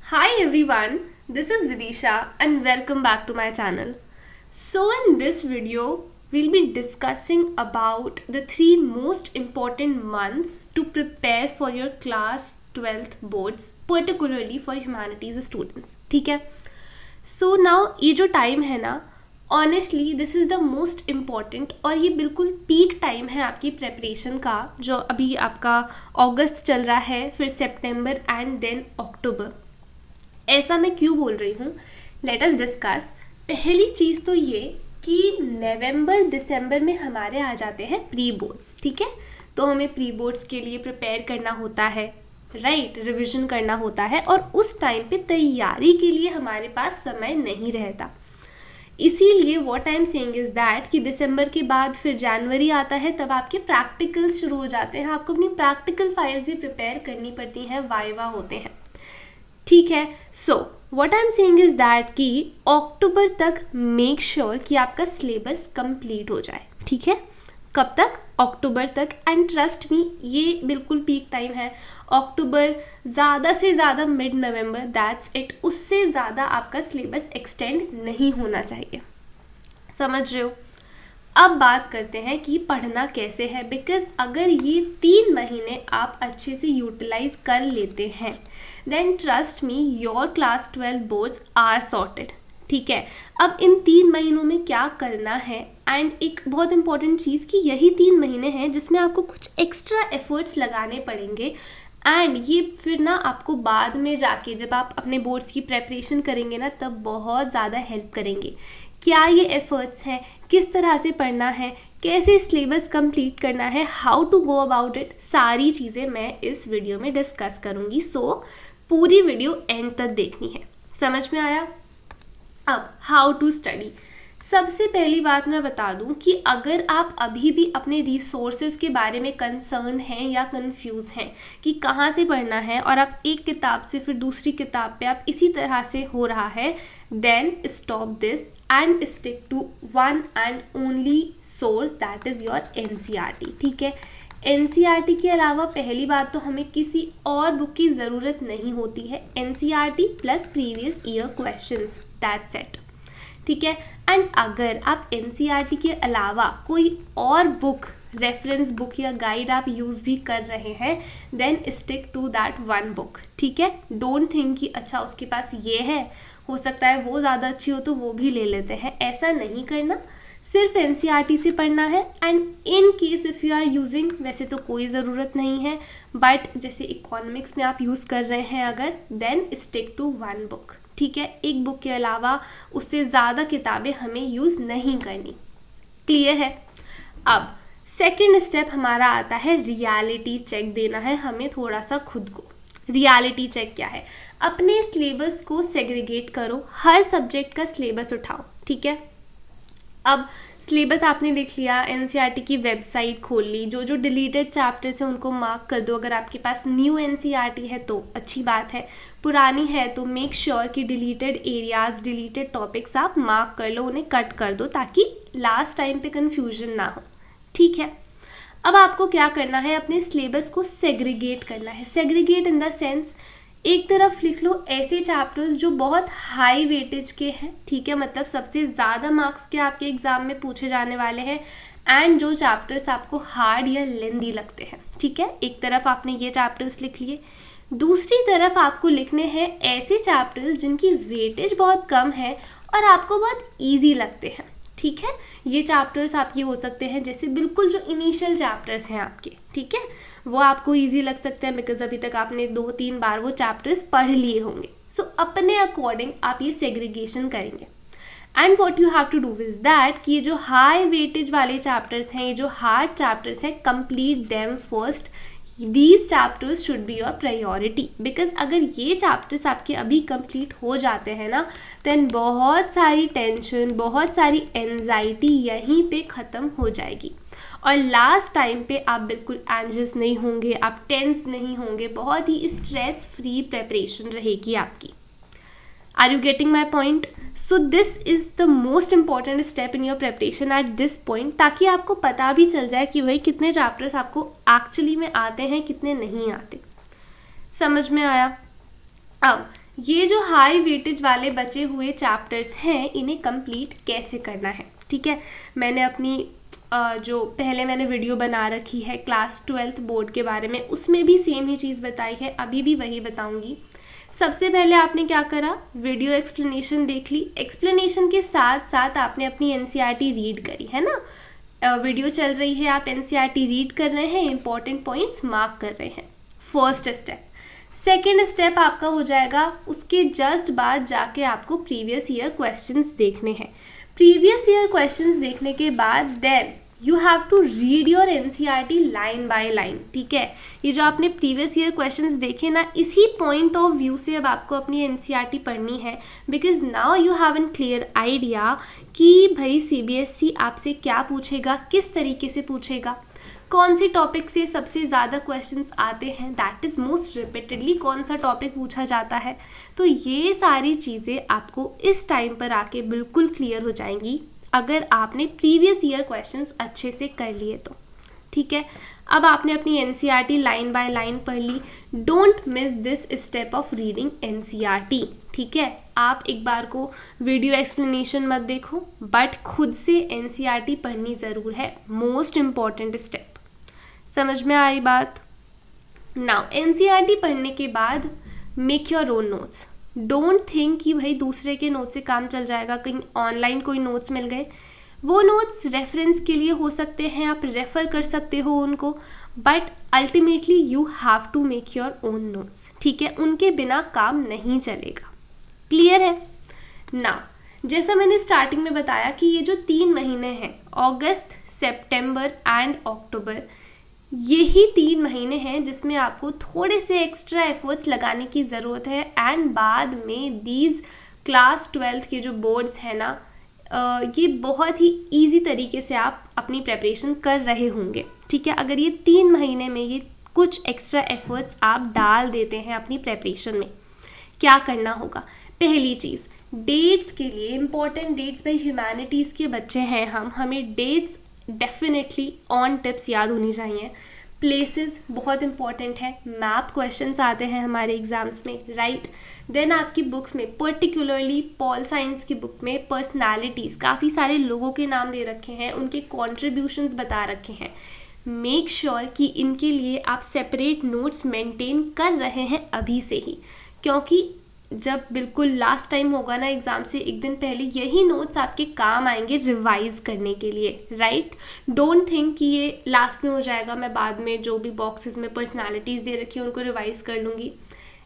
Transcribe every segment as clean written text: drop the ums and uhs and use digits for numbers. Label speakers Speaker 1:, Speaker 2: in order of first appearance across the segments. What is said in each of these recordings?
Speaker 1: Hi everyone, this is Vidisha and welcome back to my channel. So in this video, we'll be discussing about the three most important months to prepare for your class 12th boards, particularly for humanities students. ठीक है? So now ये जो time है ना, honestly this is the most important और ये बिल्कुल peak time है आपकी प्रेपरेशन का, जो अभी आपका अगस्त चल रहा है, फिर सितंबर एंड देन अक्टूबर. ऐसा मैं क्यों बोल रही हूँ, लेट अस डिस्कस. पहली चीज़ तो ये कि नवंबर दिसंबर में हमारे आ जाते हैं प्री बोर्ड्स. ठीक है, तो हमें प्री बोर्ड्स के लिए प्रिपेयर करना होता है, राइट, रिविजन करना होता है, और उस टाइम पे तैयारी के लिए हमारे पास समय नहीं रहता. इसीलिए what I am saying is that कि दिसंबर के बाद फिर जनवरी आता है, तब आपके प्रैक्टिकल्स शुरू हो जाते हैं. आपको अपनी प्रैक्टिकल फाइल्स भी प्रिपेयर करनी पड़ती हैं, वाइवा होते हैं. ठीक है, so what I am saying is that कि अक्टूबर तक मेक श्योर कि आपका सिलेबस कंप्लीट हो जाए. ठीक है, कब तक? अक्टूबर तक. एंड ट्रस्ट मी, ये बिल्कुल पीक टाइम है. अक्टूबर, ज़्यादा से ज़्यादा मिड नवंबर, दैट्स इट. उससे ज़्यादा आपका सिलेबस एक्सटेंड नहीं होना चाहिए. समझ रहे हो? अब बात करते हैं कि पढ़ना कैसे है, बिकॉज अगर ये 3 महीने आप अच्छे से यूटिलाइज कर लेते हैं, then trust me your class 12 boards are sorted. ठीक है, अब इन 3 महीनों में क्या करना है, एंड एक बहुत इंपॉर्टेंट चीज़ कि यही 3 महीने हैं जिसमें आपको कुछ एक्स्ट्रा एफर्ट्स लगाने पड़ेंगे, एंड ये फिर ना आपको बाद में जाके जब आप अपने बोर्ड्स की प्रेपरेशन करेंगे ना, तब बहुत ज़्यादा हेल्प करेंगे. क्या ये एफर्ट्स हैं, किस तरह से पढ़ना है, कैसे सिलेबस कंप्लीट करना है, how to go about it, सारी चीज़ें मैं इस वीडियो में डिस्कस करूँगी. सो पूरी वीडियो एंड तक देखनी है. समझ में आया? अब हाउ टू स्टडी. सबसे पहली बात मैं बता दूं कि अगर आप अभी भी अपने रिसोर्सेज के बारे में कंसर्न हैं या कंफ्यूज हैं कि कहाँ से पढ़ना है, और आप एक किताब से फिर दूसरी किताब पे आप इसी तरह से हो रहा है, then stop this and stick to one and only source, that is your NCERT. ठीक है, एनसीईआरटी के अलावा पहली बात तो हमें किसी और बुक की ज़रूरत नहीं होती है. NCERT plus previous year questions, that's it. ठीक है, एंड अगर आप एनसीईआरटी के अलावा कोई और बुक, रेफरेंस बुक या गाइड आप यूज़ भी कर रहे हैं, then stick to that one book. ठीक है, डोंट थिंक कि अच्छा उसके पास ये है, हो सकता है वो ज़्यादा अच्छी हो तो वो भी ले लेते हैं. ऐसा नहीं करना, सिर्फ एनसीईआरटी से पढ़ना है. And in case if you are using, वैसे तो कोई ज़रूरत नहीं है, बट जैसे इकोनॉमिक्स में आप यूज़ कर रहे हैं अगर, then stick to one book. ठीक है, एक बुक के अलावा उससे ज़्यादा किताबें हमें यूज़ नहीं करनी. क्लियर है? अब सेकंड स्टेप हमारा आता है रियलिटी चेक देना है हमें थोड़ा सा खुद को. रियलिटी चेक क्या है? अपने सिलेबस को सेग्रीगेट करो, हर सब्जेक्ट का सिलेबस उठाओ. ठीक है, अब सिलेबस आपने लिख लिया, एनसीईआरटी की वेबसाइट खोल ली, जो जो डिलीटेड चैप्टर्स हैं उनको मार्क कर दो. अगर आपके पास न्यू एनसीईआरटी है तो अच्छी बात है, पुरानी है तो मेक श्योर कि डिलीटेड एरियाज, डिलीटेड टॉपिक्स आप मार्क कर लो, उन्हें कट कर दो ताकि लास्ट टाइम पे कन्फ्यूजन ना हो. ठीक है, अब आपको क्या करना है, अपने सिलेबस को सेग्रीगेट करना है. सेग्रीगेट इन द सेंस, एक तरफ लिख लो ऐसे चैप्टर्स जो बहुत हाई वेटेज के हैं. ठीक है, मतलब सबसे ज़्यादा मार्क्स के आपके एग्ज़ाम में पूछे जाने वाले हैं, एंड जो चैप्टर्स आपको हार्ड या लेंदी लगते हैं. ठीक है, एक तरफ आपने ये चैप्टर्स लिख लिए. दूसरी तरफ आपको लिखने हैं ऐसे चैप्टर्स जिनकी वेटेज बहुत कम है और आपको बहुत ईजी लगते हैं. ठीक है, ये चैप्टर्स आपके हो सकते हैं जैसे बिल्कुल जो इनिशियल चैप्टर्स हैं आपके. ठीक है, वो आपको इजी लग सकते हैं बिकॉज अभी तक आपने 2-3 बार वो चैप्टर्स पढ़ लिए होंगे. सो अपने अकॉर्डिंग आप ये सेग्रीगेशन करेंगे. And what you have to do is that कि ये जो हाई वेटेज वाले चैप्टर्स हैं, ये जो हार्ड चैप्टर्स हैं, complete them first. These chapters should be your priority, because अगर ये चैप्टर्स आपके अभी कंप्लीट हो जाते हैं ना, देन बहुत सारी टेंशन, बहुत सारी एंजाइटी यहीं पे ख़त्म हो जाएगी, और लास्ट टाइम पे आप बिल्कुल एंशियस नहीं होंगे, आप टेंस्ड नहीं होंगे, बहुत ही स्ट्रेस फ्री प्रेपरेशन रहेगी आपकी. Are you getting my point? So this is the most important step in your preparation at this point, ताकि आपको पता भी चल जाए कि भाई कितने चैप्टर्स आपको एक्चुअली में आते हैं, कितने नहीं आते. समझ में आया? अब ये जो हाई वेटेज वाले बचे हुए चैप्टर्स हैं इन्हें कंप्लीट कैसे करना है, ठीक है। मैंने अपनी जो पहले मैंने वीडियो बना रखी है क्लास 12th बोर्ड के बारे में, उसमें भी सेम ही चीज़ बताई है, अभी भी वही बताऊंगी। सबसे पहले आपने क्या करा, वीडियो एक्सप्लेनेशन देख ली, एक्सप्लेनेशन के साथ साथ आपने अपनी एनसीईआरटी रीड करी है ना। वीडियो चल रही है, आप एनसीईआरटी रीड कर रहे हैं, इंपॉर्टेंट पॉइंट्स मार्क कर रहे हैं, फर्स्ट स्टेप। सेकेंड स्टेप आपका हो जाएगा, उसके जस्ट बाद जाके आपको प्रीवियस ईयर क्वेश्चंस देखने हैं। प्रीवियस ईयर क्वेश्चंस देखने के बाद then you have to read your NCERT line by line, ठीक है। ये जो आपने प्रीवियस ईयर क्वेश्चंस देखे ना, इसी पॉइंट ऑफ व्यू से अब आपको अपनी एनसीईआरटी पढ़नी है, because now you have an clear idea कि भाई सीबीएसई आपसे क्या पूछेगा, किस तरीके से पूछेगा, कौन सी टॉपिक से सबसे ज़्यादा क्वेश्चंस आते हैं, दैट इज़ मोस्ट रिपीटेडली कौन सा टॉपिक पूछा जाता है। तो ये सारी चीज़ें आपको इस टाइम पर आके बिल्कुल क्लियर हो जाएंगी अगर आपने प्रीवियस ईयर क्वेश्चंस अच्छे से कर लिए तो, ठीक है। अब आपने अपनी एनसीईआरटी लाइन बाय लाइन पढ़ ली, don't miss this step of reading NCERT, ठीक है। आप एक बार को वीडियो एक्सप्लेनेशन मत देखो, बट खुद से एनसीईआरटी पढ़नी ज़रूर है, मोस्ट इम्पॉर्टेंट स्टेप। समझ में आ रही बात। नाउ एनसीईआरटी पढ़ने के बाद make your own notes. Don't think कि भाई दूसरे के नोट्स से काम चल जाएगा, कहीं ऑनलाइन कोई नोट्स मिल गए, वो नोट्स रेफरेंस के लिए हो सकते हैं, आप रेफ़र कर सकते हो उनको, but ultimately you have to make your own notes, ठीक है। उनके बिना काम नहीं चलेगा, क्लियर है। नाउ जैसा मैंने स्टार्टिंग में बताया कि ये जो 3 महीने हैं, अगस्त, सितंबर एंड अक्टूबर, यही 3 महीने हैं जिसमें आपको थोड़े से एक्स्ट्रा एफर्ट्स लगाने की ज़रूरत है। एंड बाद में दीज क्लास 12th के जो बोर्ड्स हैं ना, ये बहुत ही इजी तरीके से आप अपनी प्रेपरेशन कर रहे होंगे, ठीक है। अगर ये 3 महीने में ये कुछ एक्स्ट्रा एफर्ट्स आप डाल देते हैं अपनी प्रेपरेशन में, क्या करना होगा। पहली चीज़, डेट्स के लिए इम्पॉर्टेंट डेट्स, भाई ह्यूमैनिटीज़ के बच्चे हैं हम, हमें डेट्स डेफिनेटली ऑन टिप्स याद होनी चाहिए। प्लेसेस बहुत इंपॉर्टेंट है, मैप क्वेश्चंस आते हैं हमारे एग्जाम्स में, राइट। देन आपकी बुक्स में, पर्टिकुलरली पॉल साइंस की बुक में पर्सनालिटीज़, काफ़ी सारे लोगों के नाम दे रखे हैं, उनके कॉन्ट्रीब्यूशंस बता रखे हैं। मेक श्योर कि इनके लिए आप सेपरेट नोट्स मेंटेन कर रहे हैं अभी से ही, क्योंकि जब बिल्कुल लास्ट टाइम होगा ना एग्ज़ाम से एक दिन पहले, यही नोट्स आपके काम आएंगे रिवाइज करने के लिए, राइट। डोंट थिंक कि ये लास्ट में हो जाएगा, मैं बाद में जो भी बॉक्सेस में पर्सनालिटीज़ दे रखी है उनको रिवाइज कर लूँगी,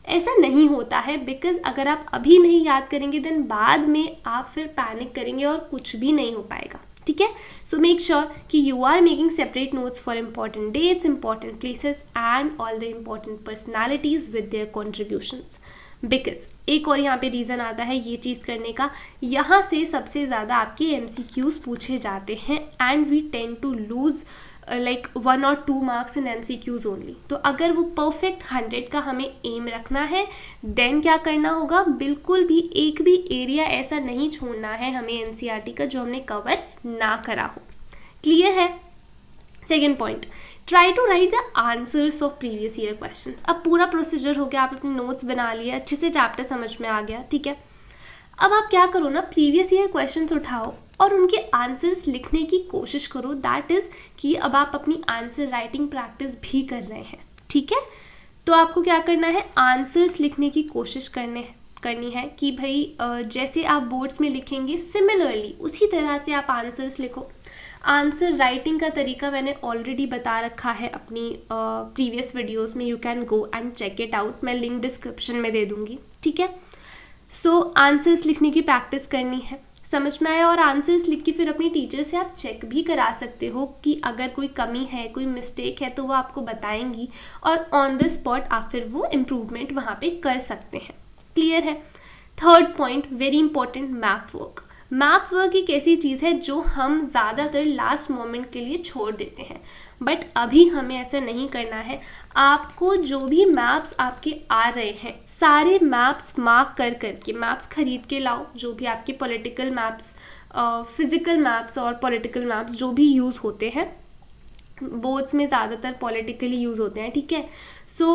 Speaker 1: ऐसा नहीं होता है। बिकॉज अगर आप अभी नहीं याद करेंगे देन बाद में आप फिर पैनिक करेंगे और कुछ भी नहीं हो पाएगा, ठीक है। सो मेक श्योर कि you are making separate notes for important dates, important places and all the important personalities with their contributions. Because एक और यहाँ पे रीज़न आता है ये चीज़ करने का, यहाँ से सबसे ज़्यादा आपके MCQs पूछे जाते हैं and we tend to lose like 1 or 2 marks in MCQs only. तो अगर वो परफेक्ट 100 का हमें एम रखना है, देन क्या करना होगा, बिल्कुल भी एक भी एरिया ऐसा नहीं छोड़ना है हमें NCERT का जो हमने कवर ना करा हो, क्लियर है। Second point, try to write the answers of previous year questions. अब पूरा प्रोसीजर हो गया, आप अपने नोट्स बना लिए, अच्छे से चैप्टर समझ में आ गया, ठीक है। अब आप क्या करो ना, प्रीवियस ईयर क्वेश्चंस उठाओ और उनके आंसर्स लिखने की कोशिश करो। दैट इज़ कि अब आप अपनी आंसर राइटिंग प्रैक्टिस भी कर रहे हैं, ठीक है। तो आपको क्या करना है, आंसर्स लिखने की कोशिश करनी है कि भाई जैसे आप बोर्ड्स में लिखेंगे सिमिलरली उसी तरह से आप आंसर्स लिखो। आंसर राइटिंग का तरीका मैंने ऑलरेडी बता रखा है अपनी प्रीवियस वीडियोस में, you can go and check it out, मैं लिंक डिस्क्रिप्शन में दे दूँगी, ठीक है। सो आंसर्स लिखने की प्रैक्टिस करनी है, समझ में आया। और आंसर्स लिख के फिर अपनी टीचर से आप चेक भी करा सकते हो कि अगर कोई कमी है, कोई मिस्टेक है तो वो आपको बताएंगी और ऑन द स्पॉट आप फिर वो इम्प्रूवमेंट वहाँ पे कर सकते हैं, क्लियर है। Third point, very important, map work. Map work एक ऐसी चीज़ है जो हम ज़्यादातर लास्ट मोमेंट के लिए छोड़ देते हैं, बट अभी हमें ऐसा नहीं करना है। आपको जो भी मैप्स आपके आ रहे हैं सारे मैप्स मार्क करके मैप्स खरीद के लाओ, जो भी आपके पॉलिटिकल मैप्स, फिज़िकल मैप्स और पॉलिटिकल मैप्स जो भी यूज़ होते हैं, बोर्ड्स में ज़्यादातर पॉलिटिकली यूज़ होते हैं, ठीक है। So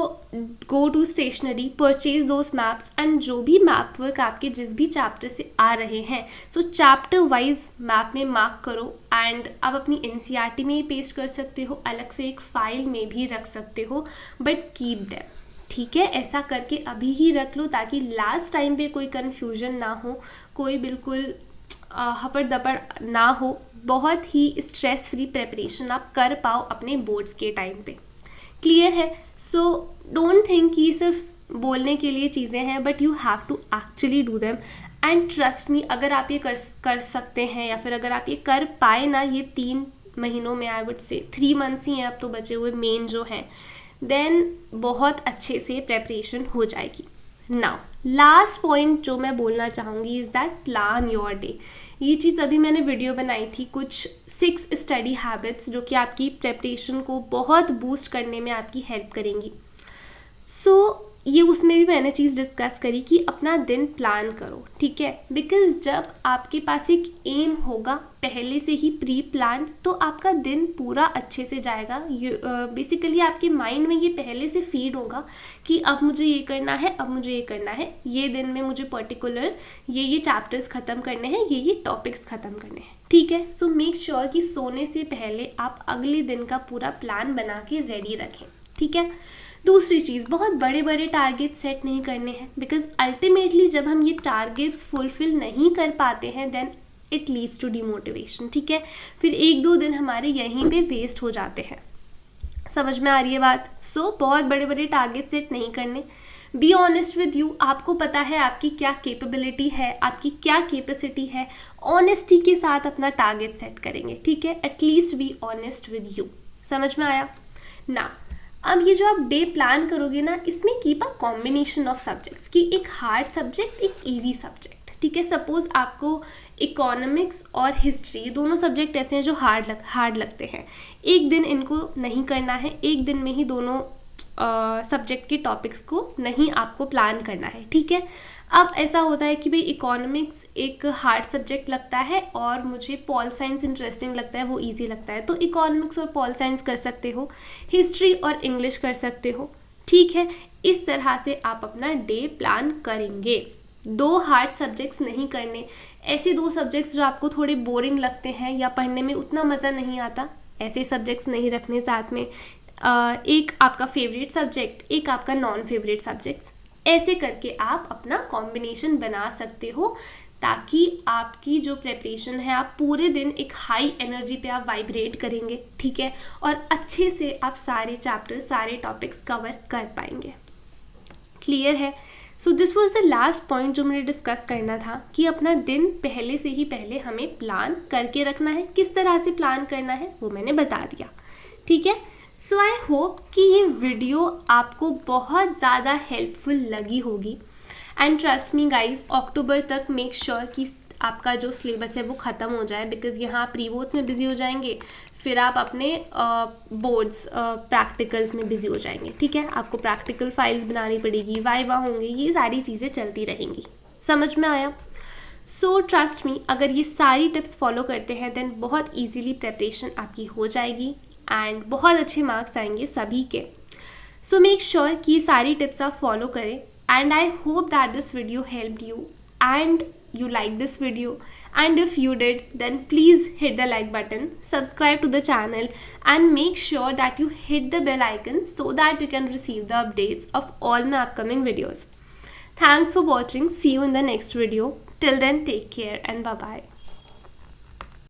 Speaker 1: go to stationery, purchase those maps, and जो भी मैप वर्क आपके जिस भी चैप्टर से आ रहे हैं, सो चैप्टर वाइज मैप में मार्क करो। एंड आप अपनी एनसीईआरटी में ही पेस्ट कर सकते हो, अलग से एक फाइल में भी रख सकते हो, बट कीप देम, ठीक है। ऐसा करके अभी ही रख लो ताकि लास्ट टाइम पे कोई कन्फ्यूजन ना हो, कोई बिल्कुल हपड़ दपड़ ना हो, बहुत ही स्ट्रेस फ्री प्रेपरेशन आप कर पाओ अपने बोर्ड्स के टाइम पे। क्लियर है? सो डोंट थिंक कि सिर्फ बोलने के लिए चीज़ें हैं, but you have to actually do them. And trust me, अगर आप ये कर सकते हैं या फिर अगर आप ये कर पाए ना, ये 3 महीनों में, आई वुड से 3 मंथ्स ही हैं अब तो बचे हुए मेन जो हैं, देन बहुत अच्छे से प्रेपरेशन हो जाएगी। नाउ लास्ट पॉइंट जो मैं बोलना चाहूँगी is that plan your day. ये चीज़ अभी मैंने वीडियो बनाई थी, कुछ 6 स्टडी हैबिट्स जो कि आपकी प्रेपरेशन को बहुत बूस्ट करने में आपकी हेल्प करेंगी। सो ये उसमें भी मैंने चीज़ डिस्कस करी कि अपना दिन प्लान करो, ठीक है। बिकॉज जब आपके पास एक एम होगा पहले से ही प्री प्लान, तो आपका दिन पूरा अच्छे से जाएगा। बेसिकली आपके माइंड में ये पहले से फीड होगा कि अब मुझे ये करना है, अब मुझे ये करना है, ये दिन में मुझे पर्टिकुलर ये चैप्टर्स ख़त्म करने हैं, ये टॉपिक्स ख़त्म करने हैं, ठीक है। सो मेक श्योर कि सोने से पहले आप अगले दिन का पूरा प्लान बना के रेडी रखें, ठीक है। दूसरी चीज़, बहुत बड़े बड़े टारगेट सेट नहीं करने हैं, बिकॉज अल्टीमेटली जब हम ये टारगेट्स फुलफिल नहीं कर पाते हैं then it leads to demotivation, ठीक है। फिर 1-2 दिन हमारे यहीं पे वेस्ट हो जाते हैं। समझ में आ रही है बात? सो बहुत बड़े बड़े टारगेट सेट नहीं करने। बी ऑनेस्ट विद यू, आपको पता है आपकी क्या कैपेबिलिटी है, आपकी क्या कैपेसिटी है, ऑनेस्टी के साथ अपना टारगेट सेट करेंगे, ठीक है। At least be honest with you. समझ में आया ना? अब ये जो आप डे प्लान करोगे ना, इसमें keep a combination of subjects, कि एक हार्ड सब्जेक्ट, एक इजी सब्जेक्ट, ठीक है। सपोज आपको इकोनॉमिक्स और हिस्ट्री दोनों सब्जेक्ट ऐसे हैं जो हार्ड लगते हैं, एक दिन इनको नहीं करना है, एक दिन में ही दोनों सब्जेक्ट के टॉपिक्स को नहीं आपको प्लान करना है, ठीक है। अब ऐसा होता है कि भाई इकोनॉमिक्स एक हार्ड सब्जेक्ट लगता है और मुझे पॉल साइंस इंटरेस्टिंग लगता है, वो इजी लगता है, तो इकोनॉमिक्स और पॉल साइंस कर सकते हो, हिस्ट्री और इंग्लिश कर सकते हो, ठीक है। इस तरह से आप अपना डे प्लान करेंगे। 2 हार्ड सब्जेक्ट्स नहीं करने, ऐसे 2 सब्जेक्ट्स जो आपको थोड़े बोरिंग लगते हैं या पढ़ने में उतना मज़ा नहीं आता, ऐसे सब्जेक्ट्स नहीं रखने साथ में। एक आपका फेवरेट सब्जेक्ट, एक आपका नॉन फेवरेट सब्जेक्ट्स, ऐसे करके आप अपना कॉम्बिनेशन बना सकते हो, ताकि आपकी जो प्रेपरेशन है, आप पूरे दिन एक हाई एनर्जी पे आप वाइब्रेट करेंगे, ठीक है, और अच्छे से आप सारे चैप्टर्स, सारे टॉपिक्स कवर कर पाएंगे। क्लियर है? So this was the last point जो मुझे डिस्कस करना था, कि अपना दिन पहले हमें प्लान करके रखना है। किस तरह से प्लान करना है वो मैंने बता दिया, ठीक है। सो आई होप कि ये वीडियो आपको बहुत ज़्यादा हेल्पफुल लगी होगी। एंड ट्रस्ट मी गाइज, अक्टूबर तक मेक श्योर कि आपका जो सिलेबस है वो ख़त्म हो जाए, बिकॉज यहाँ प्री बोर्ड्स में बिजी हो जाएंगे, फिर आप अपने बोर्ड्स प्रैक्टिकल्स में बिजी हो जाएंगे, ठीक है। आपको प्रैक्टिकल फाइल्स बनानी पड़ेगी, वाइवा होंगे, ये सारी चीज़ें चलती रहेंगी। समझ में आया? सो ट्रस्ट मी, अगर ये सारी टिप्स फॉलो करते हैं देन बहुत ईजीली प्रेपरेशन आपकी हो जाएगी एंड बहुत अच्छे मार्क्स आएंगे सभी के। सो मेक श्योर कि ये सारी टिप्स आप फॉलो करें, and I hope that this video helped you and you like this video, and if you did then please hit the like button, subscribe to the channel, and make sure that you hit the bell icon so that you can receive the updates of all my upcoming videos. Thanks for watching. See you in the next video. Till then, take care and bye bye.